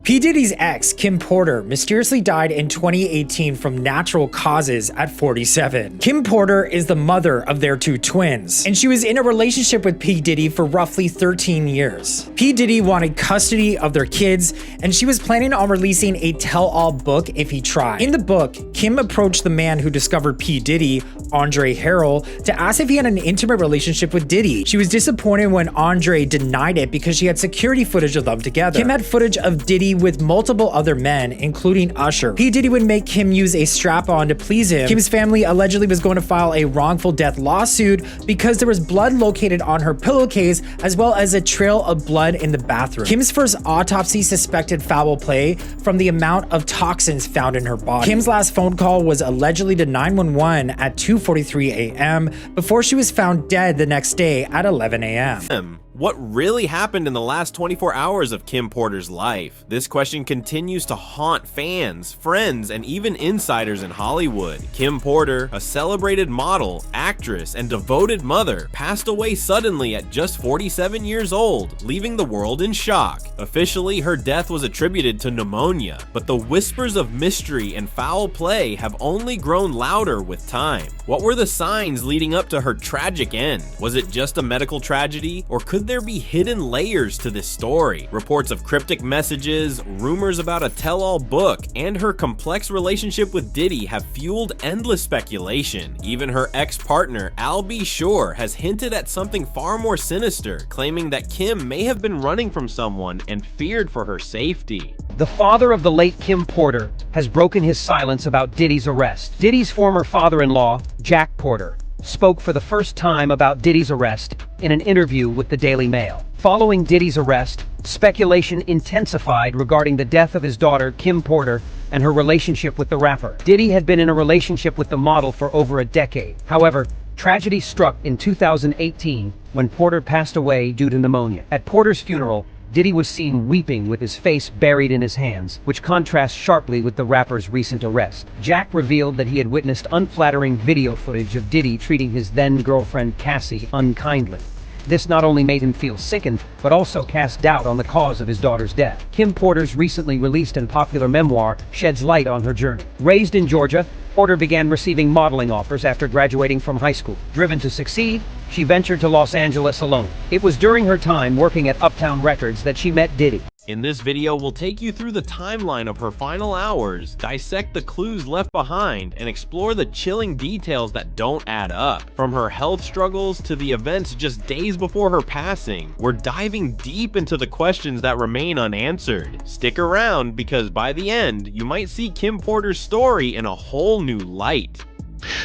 P. Diddy's ex, Kim Porter, mysteriously died in 2018 from natural causes at 47. Kim Porter is the mother of their two twins, and she was in a relationship with P. Diddy for roughly 13 years. P. Diddy wanted custody of their kids, and she was planning on releasing a tell-all book if he tried. In the book, Kim approached the man who discovered P. Diddy, Andre Harrell, to ask if he had an intimate relationship with Diddy. She was disappointed when Andre denied it because she had security footage of them together. Kim had footage of Diddy with multiple other men, including Usher. P. Diddy would make Kim use a strap-on to please him. Kim's family allegedly was going to file a wrongful death lawsuit because there was blood located on her pillowcase, as well as a trail of blood in the bathroom. Kim's first autopsy suspected foul play from the amount of toxins found in her body. Kim's last phone call was allegedly to 911 at 2:43 a.m. before she was found dead the next day at 11 a.m. What really happened in the last 24 hours of Kim Porter's life? This question continues to haunt fans, friends, and even insiders in Hollywood. Kim Porter, a celebrated model, actress, and devoted mother, passed away suddenly at just 47 years old, leaving the world in shock. Officially, her death was attributed to pneumonia, but the whispers of mystery and foul play have only grown louder with time. What were the signs leading up to her tragic end? Was it just a medical tragedy, or could there be hidden layers to this story? Reports of cryptic messages, rumors about a tell-all book, and her complex relationship with Diddy have fueled endless speculation. Even her ex-partner, Al B. Sure, has hinted at something far more sinister, claiming that Kim may have been running from someone and feared for her safety. The father of the late Kim Porter has broken his silence about Diddy's arrest. Diddy's former father-in-law, Jack Porter, spoke for the first time about Diddy's arrest in an interview with the Daily Mail. Following Diddy's arrest, speculation intensified regarding the death of his daughter, Kim Porter, and her relationship with the rapper. Diddy had been in a relationship with the model for over a decade. However, tragedy struck in 2018 when Porter passed away due to pneumonia. At Porter's funeral, Diddy was seen weeping with his face buried in his hands, which contrasts sharply with the rapper's recent arrest. Jack revealed that he had witnessed unflattering video footage of Diddy treating his then-girlfriend Cassie unkindly. This not only made him feel sickened, but also cast doubt on the cause of his daughter's death. Kim Porter's recently released and popular memoir sheds light on her journey. Raised in Georgia, Porter began receiving modeling offers after graduating from high school. Driven to succeed, she ventured to Los Angeles alone. It was during her time working at Uptown Records that she met Diddy. In this video, we'll take you through the timeline of her final hours, dissect the clues left behind, and explore the chilling details that don't add up. From her health struggles to the events just days before her passing, we're diving deep into the questions that remain unanswered. Stick around, because by the end, you might see Kim Porter's story in a whole new light.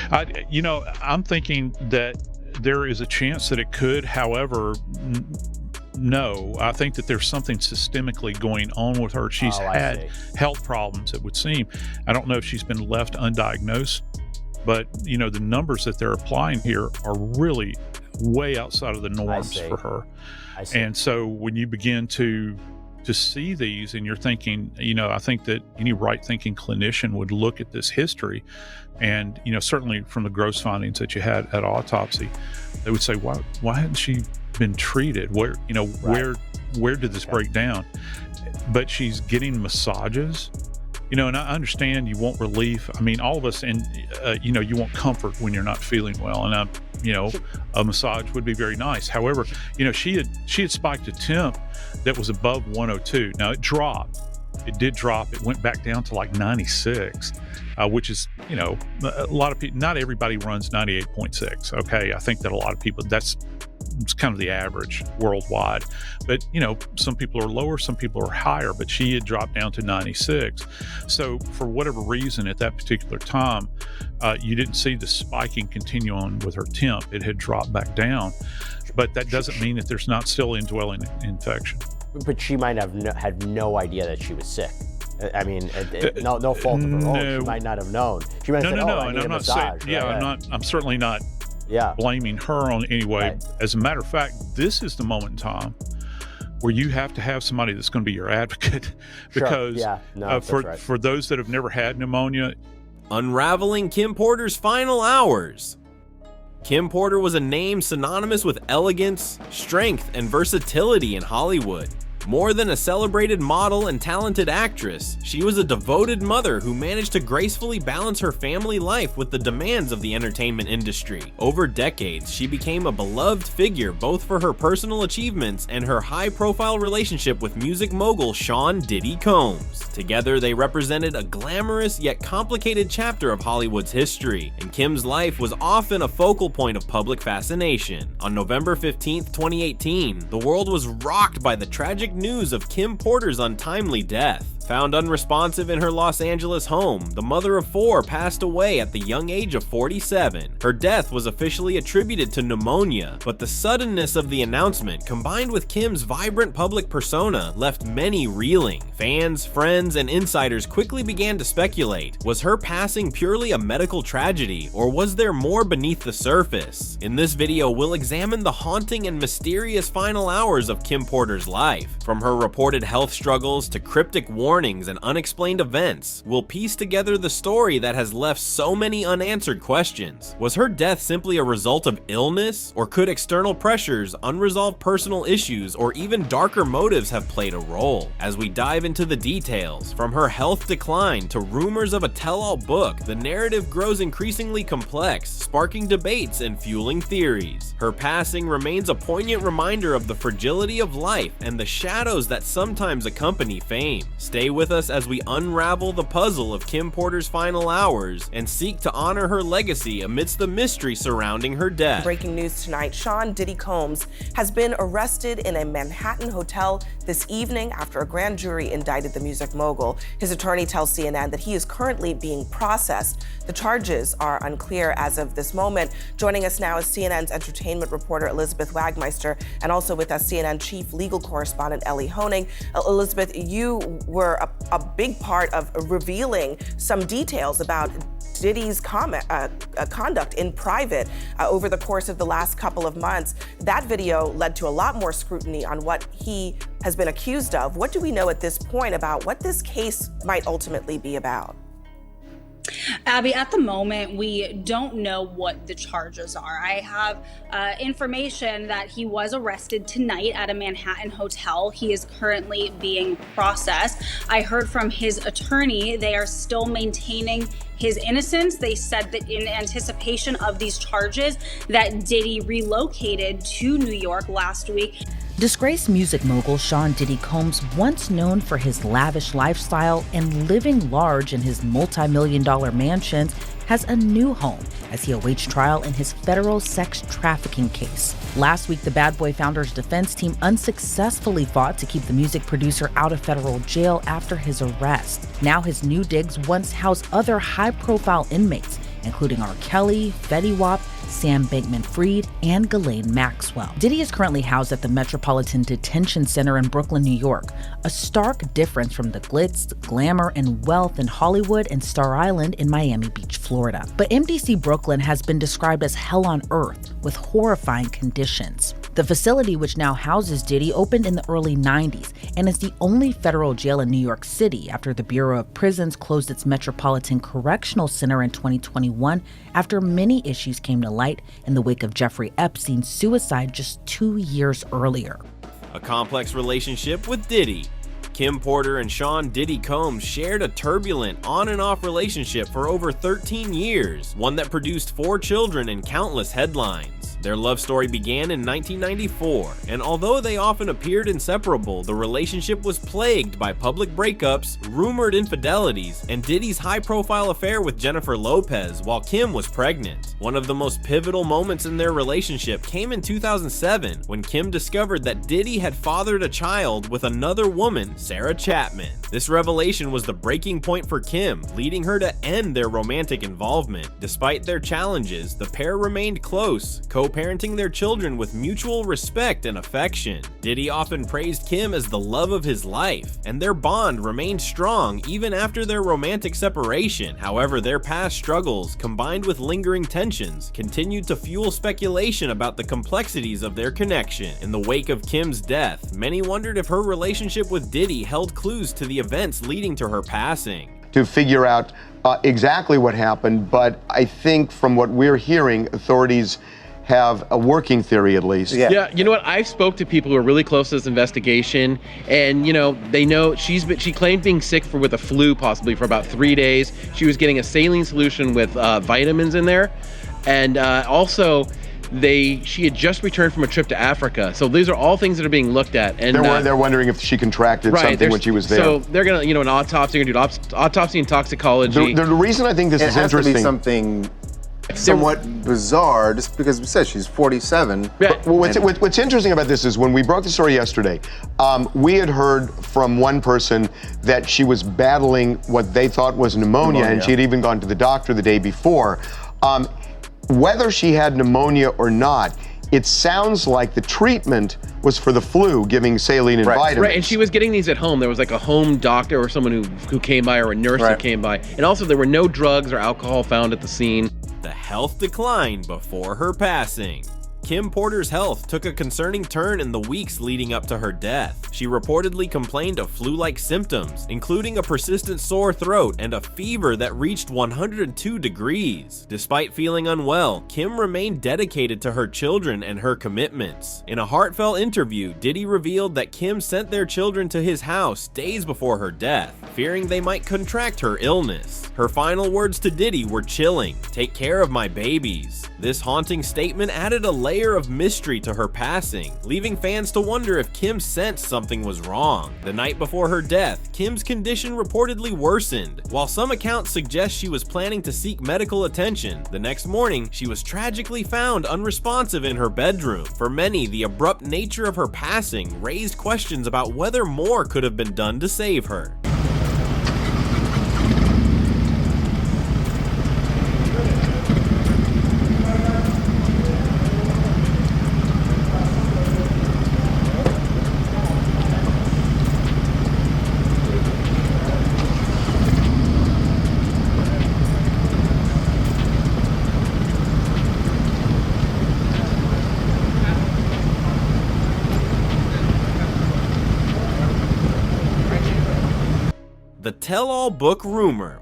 I'm thinking that there is a chance that it could, however, no, I think that there's something systemically going on with her. She's had health problems, it would seem. I don't know if she's been left undiagnosed, but the numbers that they're applying here are really way outside of the norms for her. And so when you begin to see these and you're thinking, I think that any right-thinking clinician would look at this history and, certainly from the gross findings that you had at autopsy, they would say, why hadn't she been treated? Where did this break down? But she's getting massages, and I understand you want relief. I mean, all of us, and you want comfort when you're not feeling well, and a massage would be very nice. However, she had spiked a temp that was above 102. Now it dropped. It did drop. It went back down to like 96, which is, a lot of people, not everybody runs 98.6. Okay. I think that a lot of people, it's kind of the average worldwide, but some people are lower, some people are higher, but she had dropped down to 96. So for whatever reason at that particular time, you didn't see the spiking continue on with her temp. It had dropped back down, but that doesn't mean that there's not still indwelling infection. But she might have had no idea that she was sick. I mean, no fault of her own. She might not have known. She might have said, I need a massage. I'm certainly not blaming her on any way. Right. As a matter of fact, this is the moment in time where you have to have somebody that's going to be your advocate, because for those that have never had pneumonia. Unraveling Kim Porter's final hours. Kim Porter was a name synonymous with elegance, strength, and versatility in Hollywood. More than a celebrated model and talented actress, she was a devoted mother who managed to gracefully balance her family life with the demands of the entertainment industry. Over decades, she became a beloved figure both for her personal achievements and her high-profile relationship with music mogul Sean "Diddy" Combs. Together, they represented a glamorous yet complicated chapter of Hollywood's history, and Kim's life was often a focal point of public fascination. On November 15, 2018, the world was rocked by the tragic news of Kim Porter's untimely death. Found unresponsive in her Los Angeles home, the mother of 4 passed away at the young age of 47. Her death was officially attributed to pneumonia, but the suddenness of the announcement, combined with Kim's vibrant public persona, left many reeling. Fans, friends, and insiders quickly began to speculate. Was her passing purely a medical tragedy, or was there more beneath the surface? In this video, we'll examine the haunting and mysterious final hours of Kim Porter's life. From her reported health struggles to cryptic warnings and unexplained events, we'll piece together the story that has left so many unanswered questions. Was her death simply a result of illness, or could external pressures, unresolved personal issues, or even darker motives have played a role? As we dive into the details, from her health decline to rumors of a tell-all book, the narrative grows increasingly complex, sparking debates and fueling theories. Her passing remains a poignant reminder of the fragility of life and the shadows that sometimes accompany fame. Stay with us as we unravel the puzzle of Kim Porter's final hours and seek to honor her legacy amidst the mystery surrounding her death. Breaking news tonight, Sean "Diddy" Combs has been arrested in a Manhattan hotel this evening after a grand jury indicted the music mogul. His attorney tells CNN that he is currently being processed. The charges are unclear as of this moment. Joining us now is CNN's entertainment reporter Elizabeth Wagmeister, and also with us CNN chief legal correspondent Ellie Honing. Elizabeth, you were a big part of revealing some details about Diddy's conduct in private over the course of the last couple of months. That video led to a lot more scrutiny on what he has been accused of. What do we know at this point about what this case might ultimately be about? Abby, at the moment, we don't know what the charges are. I have information that he was arrested tonight at a Manhattan hotel. He is currently being processed. I heard from his attorney they are still maintaining his innocence. They said that in anticipation of these charges that Diddy relocated to New York last week. Disgraced music mogul Sean "Diddy" Combs, once known for his lavish lifestyle and living large in his multi-million-dollar mansions, has a new home as he awaits trial in his federal sex trafficking case. Last week, the Bad Boy Founder's defense team unsuccessfully fought to keep the music producer out of federal jail after his arrest. Now his new digs once house other high-profile inmates, including R. Kelly, Fetty Wap, Sam Bankman-Fried, and Ghislaine Maxwell. Diddy is currently housed at the Metropolitan Detention Center in Brooklyn, New York, a stark difference from the glitz, glamour, and wealth in Hollywood and Star Island in Miami Beach, Florida. But MDC Brooklyn has been described as hell on earth, with horrifying conditions. The facility, which now houses Diddy, opened in the early 90s and is the only federal jail in New York City after the Bureau of Prisons closed its Metropolitan Correctional Center in 2021 after many issues came to light in the wake of Jeffrey Epstein's suicide just 2 years earlier. A complex relationship with Diddy. Kim Porter and Sean "Diddy" Combs shared a turbulent on and off relationship for over 13 years, one that produced 4 children and countless headlines. Their love story began in 1994, and although they often appeared inseparable, the relationship was plagued by public breakups, rumored infidelities, and Diddy's high-profile affair with Jennifer Lopez while Kim was pregnant. One of the most pivotal moments in their relationship came in 2007 when Kim discovered that Diddy had fathered a child with another woman, Sarah Chapman. This revelation was the breaking point for Kim, leading her to end their romantic involvement. Despite their challenges, the pair remained close, co-parenting their children with mutual respect and affection. Diddy often praised Kim as the love of his life, and their bond remained strong even after their romantic separation. However, their past struggles, combined with lingering tensions, continued to fuel speculation about the complexities of their connection. In the wake of Kim's death, many wondered if her relationship with Diddy held clues to the events leading to her passing. To figure out exactly what happened, but I think from what we're hearing, authorities have a working theory at least. Yeah, you know what? I've spoke to people who are really close to this investigation, and they know she claimed being sick with a flu possibly for about 3 days. She was getting a saline solution with vitamins in there, and also she had just returned from a trip to Africa. So these are all things that are being looked at, and they're wondering if she contracted something when she was there. So they're gonna, an autopsy, gonna do autopsy and toxicology. The reason I think this is interesting. It has to be something somewhat bizarre, just because we said she's 47. Yeah. Well, what's interesting about this is when we broke the story yesterday, we had heard from one person that she was battling what they thought was pneumonia, and she had even gone to the doctor the day before. Whether she had pneumonia or not, it sounds like the treatment was for the flu, giving saline and vitamins. Right, and she was getting these at home. There was like a home doctor or someone who came by, or a nurse who came by. And also there were no drugs or alcohol found at the scene. The health declined before her passing. Kim Porter's health took a concerning turn in the weeks leading up to her death. She reportedly complained of flu-like symptoms, including a persistent sore throat and a fever that reached 102 degrees. Despite feeling unwell, Kim remained dedicated to her children and her commitments. In a heartfelt interview, Diddy revealed that Kim sent their children to his house days before her death, fearing they might contract her illness. Her final words to Diddy were chilling, "Take care of my babies." This haunting statement added a layer of mystery to her passing, leaving fans to wonder if Kim sensed something was wrong. The night before her death, Kim's condition reportedly worsened. While some accounts suggest she was planning to seek medical attention, the next morning she was tragically found unresponsive in her bedroom. For many, the abrupt nature of her passing raised questions about whether more could have been done to save her. The tell-all book rumor.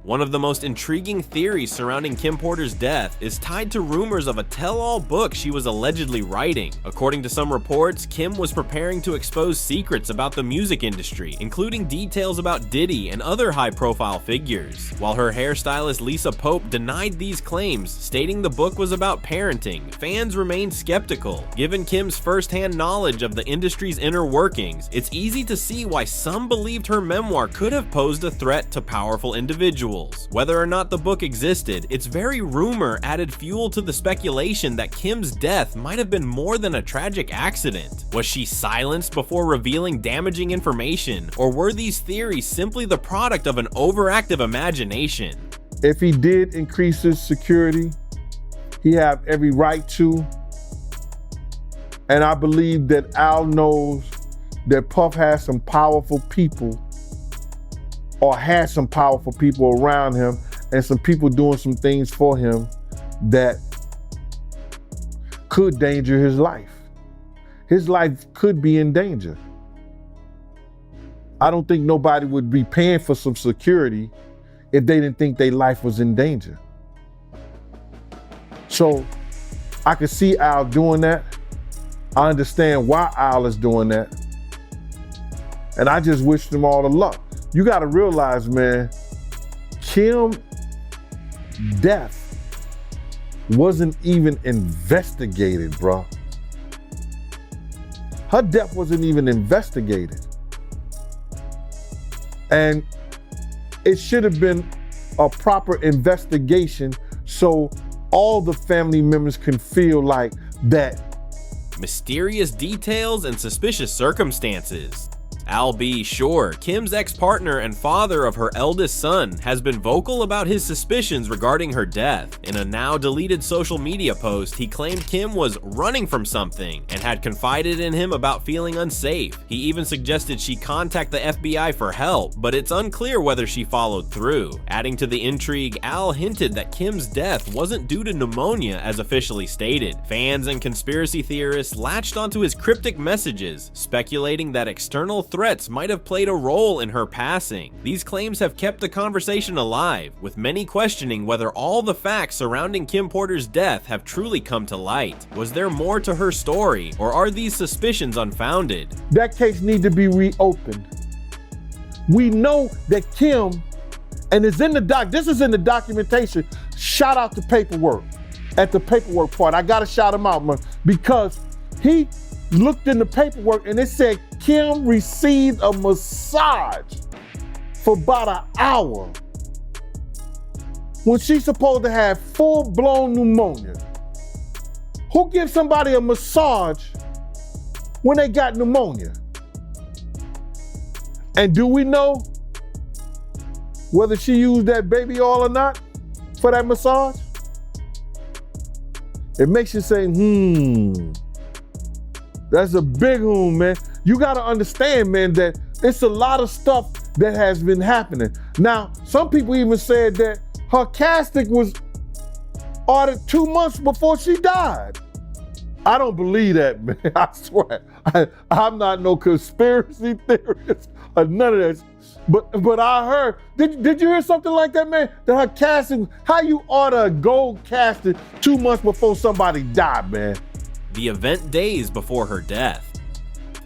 One of the most intriguing theories surrounding Kim Porter's death is tied to rumors of a tell-all book she was allegedly writing. According to some reports, Kim was preparing to expose secrets about the music industry, including details about Diddy and other high-profile figures. While her hairstylist Lisa Pope denied these claims, stating the book was about parenting, fans remained skeptical. Given Kim's first-hand knowledge of the industry's inner workings, it's easy to see why some believed her memoir could have posed a threat to powerful individuals. Whether or not the book existed, its very rumor added fuel to the speculation that Kim's death might have been more than a tragic accident. Was she silenced before revealing damaging information, or were these theories simply the product of an overactive imagination? If he did increase his security, he had every right to. And I believe that Al knows that Puff has some powerful people, or had some powerful people around him, and some people doing some things for him that could danger his life. His life could be in danger. I don't think nobody would be paying for some security if they didn't think their life was in danger. So I could see Al doing that. I understand why Al is doing that. And I just wish them all the luck. You gotta realize, man, Kim's death wasn't even investigated, bro. Her death wasn't even investigated. And it should have been a proper investigation so all the family members can feel like that. Mysterious details and suspicious circumstances. Al B. Sure, Kim's ex-partner and father of her eldest son, has been vocal about his suspicions regarding her death. In a now-deleted social media post, he claimed Kim was running from something and had confided in him about feeling unsafe. He even suggested she contact the FBI for help, but it's unclear whether she followed through. Adding to the intrigue, Al hinted that Kim's death wasn't due to pneumonia as officially stated. Fans and conspiracy theorists latched onto his cryptic messages, speculating that external threats threats might have played a role in her passing. These claims have kept the conversation alive, with many questioning whether all the facts surrounding Kim Porter's death have truly come to light. Was there more to her story, or are these suspicions unfounded? That case needs to be reopened. We know that Kim, and it's in the this is in the documentation. Shout out to paperwork. At the paperwork part, I gotta shout him out, man, because he looked in the paperwork and it said Kim received a massage for about an hour when she's supposed to have full-blown pneumonia. Who gives somebody a massage when they got pneumonia? And do we know whether she used that baby oil or not for that massage? It makes you say, that's a big man. You gotta understand, man, that it's a lot of stuff that has been happening. Now, some people even said that her casket was ordered 2 months before she died. I don't believe that, man, I swear. I'm not no conspiracy theorist or none of that. But I heard, did you hear something like that, man? That her casket, how you order a gold casket 2 months before somebody died, man? The event days before her death.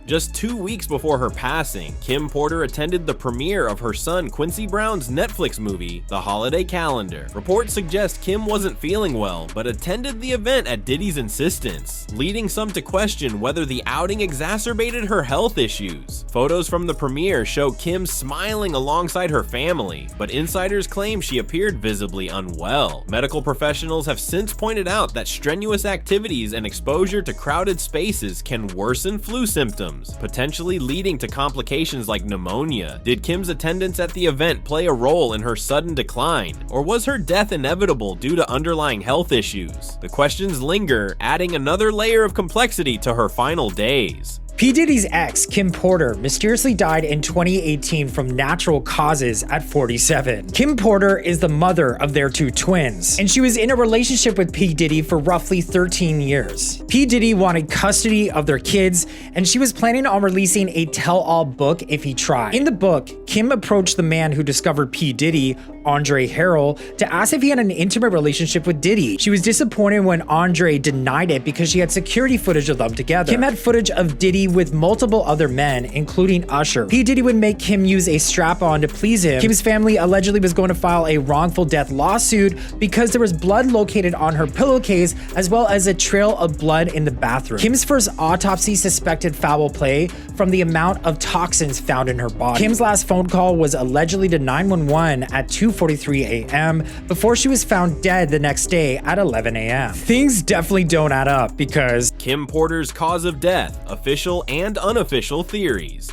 Just 2 weeks before her passing, Kim Porter attended the premiere of her son Quincy Brown's Netflix movie, The Holiday Calendar. Reports suggest Kim wasn't feeling well, but attended the event at Diddy's insistence, leading some to question whether the outing exacerbated her health issues. Photos from the premiere show Kim smiling alongside her family, but insiders claim she appeared visibly unwell. Medical professionals have since pointed out that strenuous activities and exposure to crowded spaces can worsen flu symptoms, potentially leading to complications like pneumonia. Did Kim's attendance at the event play a role in her sudden decline, or was her death inevitable due to underlying health issues? The questions linger, adding another layer of complexity to her final days. P. Diddy's ex, Kim Porter, mysteriously died in 2018 from natural causes at 47. Kim Porter is the mother of their 2 twins, and she was in a relationship with P. Diddy for roughly 13 years. P. Diddy wanted custody of their kids, and she was planning on releasing a tell-all book if he tried. In the book, Kim approached the man who discovered P. Diddy, Andre Harrell, to ask if he had an intimate relationship with Diddy. She was disappointed when Andre denied it because she had security footage of them together. Kim had footage of Diddy with multiple other men, including Usher. P. Diddy would make Kim use a strap-on to please him. Kim's family allegedly was going to file a wrongful death lawsuit because there was blood located on her pillowcase, as well as a trail of blood in the bathroom. Kim's first autopsy suspected foul play from the amount of toxins found in her body. Kim's last phone call was allegedly to 911 at 2:43 a.m. before she was found dead the next day at 11 a.m. Things definitely don't add up because Kim Porter's cause of death, official and unofficial theories.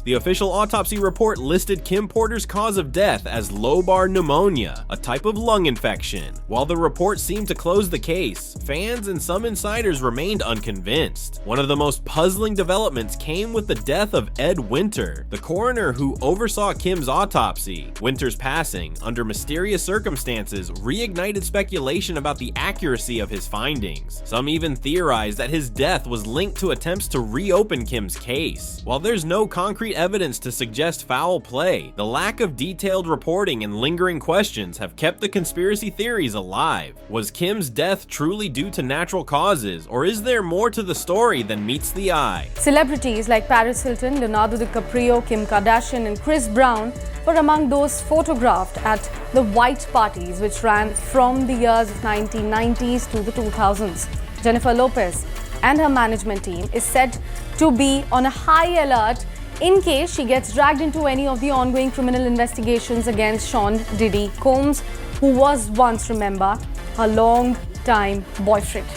The official autopsy report listed Kim Porter's cause of death as lobar pneumonia, a type of lung infection. While the report seemed to close the case, fans and some insiders remained unconvinced. One of the most puzzling developments came with the death of Ed Winter, the coroner who oversaw Kim's autopsy. Winter's passing, under mysterious circumstances, reignited speculation about the accuracy of his findings. Some even theorized that his death was linked to attempts to reopen Kim's case. While there's no concrete evidence to suggest foul play, the lack of detailed reporting and lingering questions have kept the conspiracy theories alive. Was Kim's death truly due to natural causes, or is there more to the story than meets the eye? Celebrities like Paris Hilton, Leonardo DiCaprio, Kim Kardashian and Chris Brown were among those photographed at the white parties which ran from the years of 1990s to the 2000s. Jennifer Lopez and her management team is said to be on a high alert in case she gets dragged into any of the ongoing criminal investigations against Sean Diddy Combs, who was once, remember, her long-time boyfriend.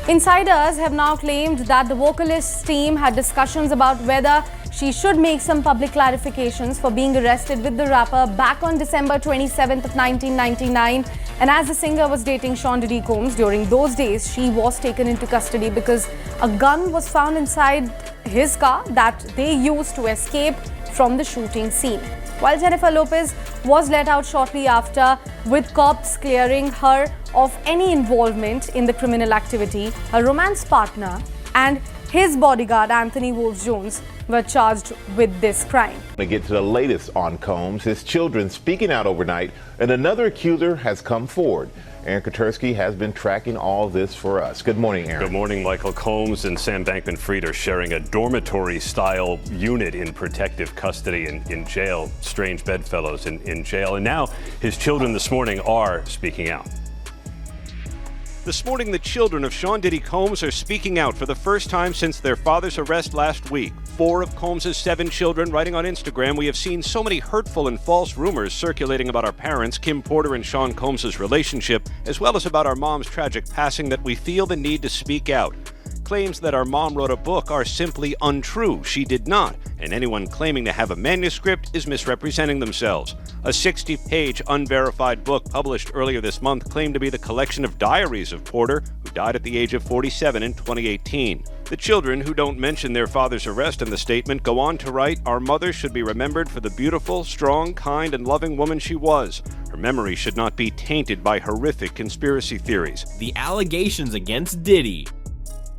Insiders have now claimed that the vocalist's team had discussions about whether she should make some public clarifications for being arrested with the rapper back on December 27th of 1999. And as the singer was dating Sean Diddy Combs during those days, she was taken into custody because a gun was found inside his car that they used to escape from the shooting scene. While Jennifer Lopez was let out shortly after, with cops clearing her of any involvement in the criminal activity, her romance partner and his bodyguard Anthony Wolf-Jones were charged with this crime. To get to the latest on Combs, his children speaking out overnight, and another accuser has come forward. Aaron Katersky has been tracking all this for us. Good morning, Aaron. Good morning, Michael. Combs and Sam Bankman-Fried are sharing a dormitory-style unit in protective custody in jail. Strange bedfellows in jail. And now his children this morning are speaking out. This morning, the children of Sean Diddy Combs are speaking out for the first time since their father's arrest last week. 4 of Combs' 7 children writing on Instagram, "We have seen so many hurtful and false rumors circulating about our parents, Kim Porter and Sean Combs' relationship, as well as about our mom's tragic passing, that we feel the need to speak out. Claims that our mom wrote a book are simply untrue. She did not, and anyone claiming to have a manuscript is misrepresenting themselves. A 60-page unverified book published earlier this month claimed to be the collection of diaries of Porter, who died at the age of 47 in 2018. The children, who don't mention their father's arrest in the statement, go on to write, "Our mother should be remembered for the beautiful, strong, kind, and loving woman she was. Her memory should not be tainted by horrific conspiracy theories." The allegations against Diddy.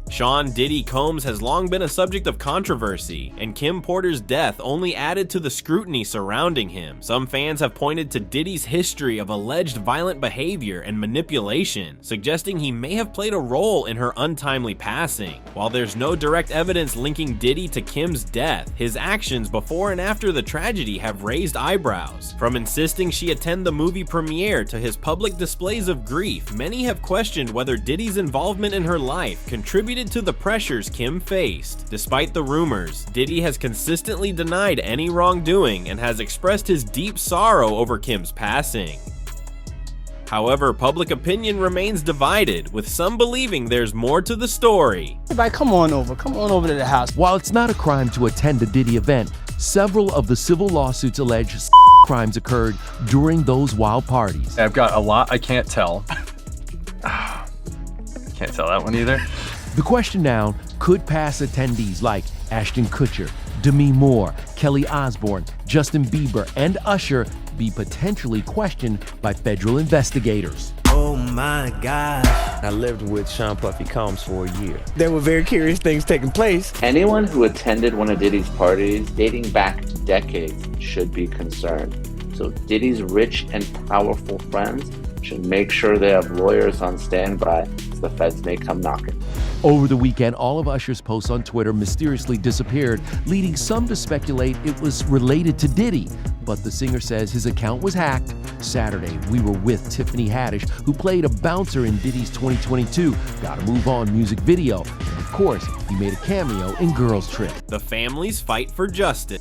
Sean Diddy Combs has long been a subject of controversy, and Kim Porter's death only added to the scrutiny surrounding him. Some fans have pointed to Diddy's history of alleged violent behavior and manipulation, suggesting he may have played a role in her untimely passing. While there's no direct evidence linking Diddy to Kim's death, his actions before and after the tragedy have raised eyebrows. From insisting she attend the movie premiere to his public displays of grief, many have questioned whether Diddy's involvement in her life contributed to the pressures Kim faced. Despite the rumors, Diddy has consistently denied any wrongdoing and has expressed his deep sorrow over Kim's passing. However, public opinion remains divided, with some believing there's more to the story. Everybody, come on over to the house. While it's not a crime to attend a Diddy event, several of the civil lawsuits allege crimes occurred during those wild parties. I've got a lot I can't tell. Can't tell that one either. The question now, could past attendees like Ashton Kutcher, Demi Moore, Kelly Osbourne, Justin Bieber, and Usher be potentially questioned by federal investigators? Oh my God. I lived with Sean Puffy Combs for a year. There were very curious things taking place. Anyone who attended one of Diddy's parties dating back decades should be concerned. So Diddy's rich and powerful friends should make sure they have lawyers on standby as the feds may come knocking. Over the weekend, all of Usher's posts on Twitter mysteriously disappeared, leading some to speculate it was related to Diddy. But the singer says his account was hacked. Saturday, we were with Tiffany Haddish, who played a bouncer in Diddy's 2022 Gotta Move On music video. And of course, he made a cameo in Girls Trip. The family's fight for justice.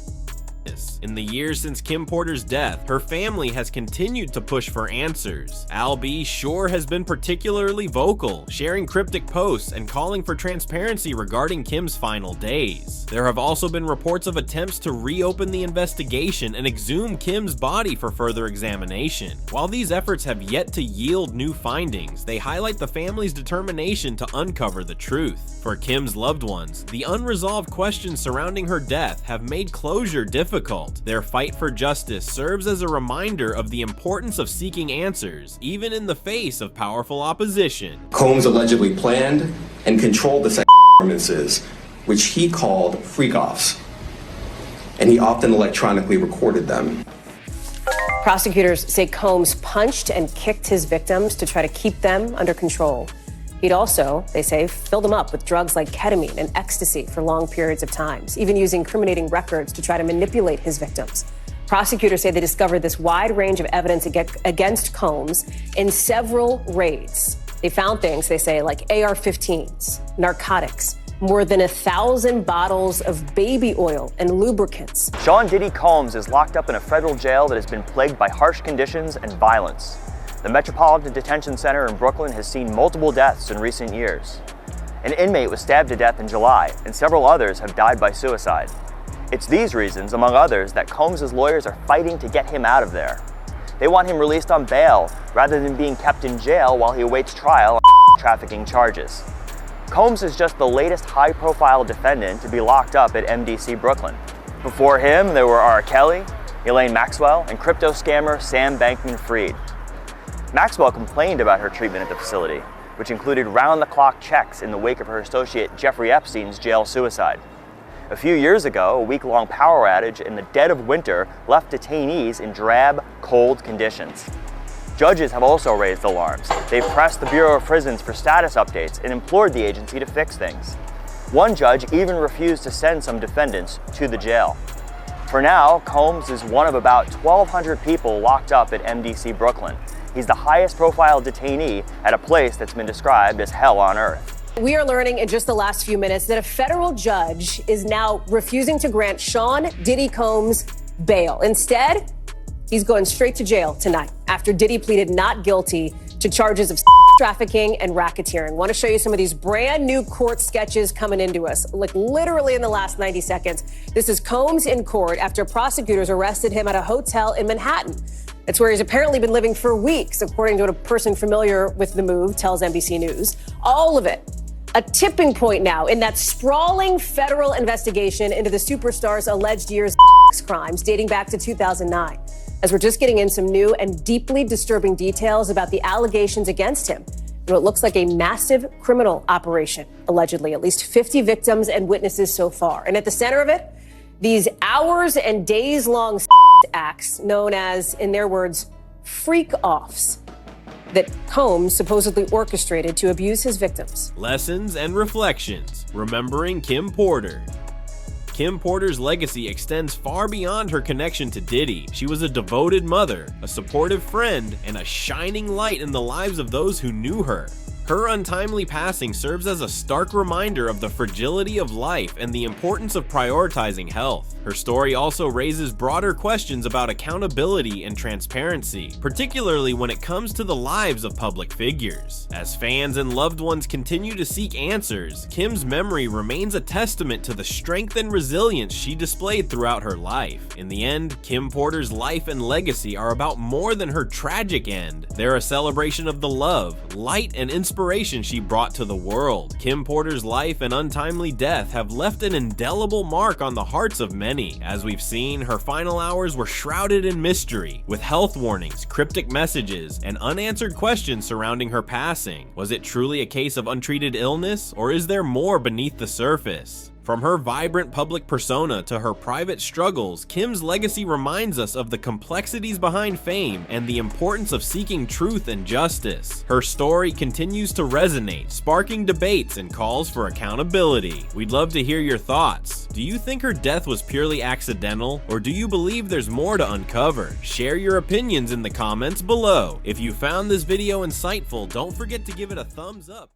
In the years since Kim Porter's death, her family has continued to push for answers. Al B. Sure has been particularly vocal, sharing cryptic posts and calling for transparency regarding Kim's final days. There have also been reports of attempts to reopen the investigation and exhume Kim's body for further examination. While these efforts have yet to yield new findings, they highlight the family's determination to uncover the truth. For Kim's loved ones, the unresolved questions surrounding her death have made closure difficult. Their fight for justice serves as a reminder of the importance of seeking answers, even in the face of powerful opposition. Combs allegedly planned and controlled the sex performances, which he called freak-offs, and he often electronically recorded them. Prosecutors say Combs punched and kicked his victims to try to keep them under control. He'd also, they say, filled them up with drugs like ketamine and ecstasy for long periods of time, even using incriminating records to try to manipulate his victims. Prosecutors say they discovered this wide range of evidence against Combs in several raids. They found things, they say, like AR-15s, narcotics, more than 1,000 bottles of baby oil and lubricants. Sean Diddy Combs is locked up in a federal jail that has been plagued by harsh conditions and violence. The Metropolitan Detention Center in Brooklyn has seen multiple deaths in recent years. An inmate was stabbed to death in July, and several others have died by suicide. It's these reasons, among others, that Combs' lawyers are fighting to get him out of there. They want him released on bail, rather than being kept in jail while he awaits trial on trafficking charges. Combs is just the latest high-profile defendant to be locked up at MDC Brooklyn. Before him, there were R. Kelly, Elaine Maxwell, and crypto scammer Sam Bankman-Fried. Maxwell complained about her treatment at the facility, which included round-the-clock checks in the wake of her associate Jeffrey Epstein's jail suicide. A few years ago, a week-long power outage in the dead of winter left detainees in drab, cold conditions. Judges have also raised alarms. They've pressed the Bureau of Prisons for status updates and implored the agency to fix things. One judge even refused to send some defendants to the jail. For now, Combs is one of about 1,200 people locked up at MDC Brooklyn. He's the highest profile detainee at a place that's been described as hell on earth. We are learning in just the last few minutes that a federal judge is now refusing to grant Sean Diddy Combs bail. Instead, he's going straight to jail tonight after Diddy pleaded not guilty to charges of trafficking and racketeering. Want to show you some of these brand new court sketches coming into us, like literally in the last 90 seconds. This is Combs in court after prosecutors arrested him at a hotel in Manhattan. That's where he's apparently been living for weeks, according to what a person familiar with the move tells NBC News. All of it a tipping point now in that sprawling federal investigation into the superstar's alleged years of crimes dating back to 2009. As we're just getting in some new and deeply disturbing details about the allegations against him. What looks like a massive criminal operation, allegedly. At least 50 victims and witnesses so far. And at the center of it, these hours and days-long acts known as, in their words, freak-offs that Combs supposedly orchestrated to abuse his victims. Lessons and reflections, remembering Kim Porter. Kim Porter's legacy extends far beyond her connection to Diddy. She was a devoted mother, a supportive friend, and a shining light in the lives of those who knew her. Her untimely passing serves as a stark reminder of the fragility of life and the importance of prioritizing health. Her story also raises broader questions about accountability and transparency, particularly when it comes to the lives of public figures. As fans and loved ones continue to seek answers, Kim's memory remains a testament to the strength and resilience she displayed throughout her life. In the end, Kim Porter's life and legacy are about more than her tragic end. They're a celebration of the love, light, and inspiration she brought to the world. Kim Porter's life and untimely death have left an indelible mark on the hearts of many. As we've seen, her final hours were shrouded in mystery, with health warnings, cryptic messages, and unanswered questions surrounding her passing. Was it truly a case of untreated illness, or is there more beneath the surface? From her vibrant public persona to her private struggles, Kim's legacy reminds us of the complexities behind fame and the importance of seeking truth and justice. Her story continues to resonate, sparking debates and calls for accountability. We'd love to hear your thoughts. Do you think her death was purely accidental, or do you believe there's more to uncover? Share your opinions in the comments below. If you found this video insightful, don't forget to give it a thumbs up.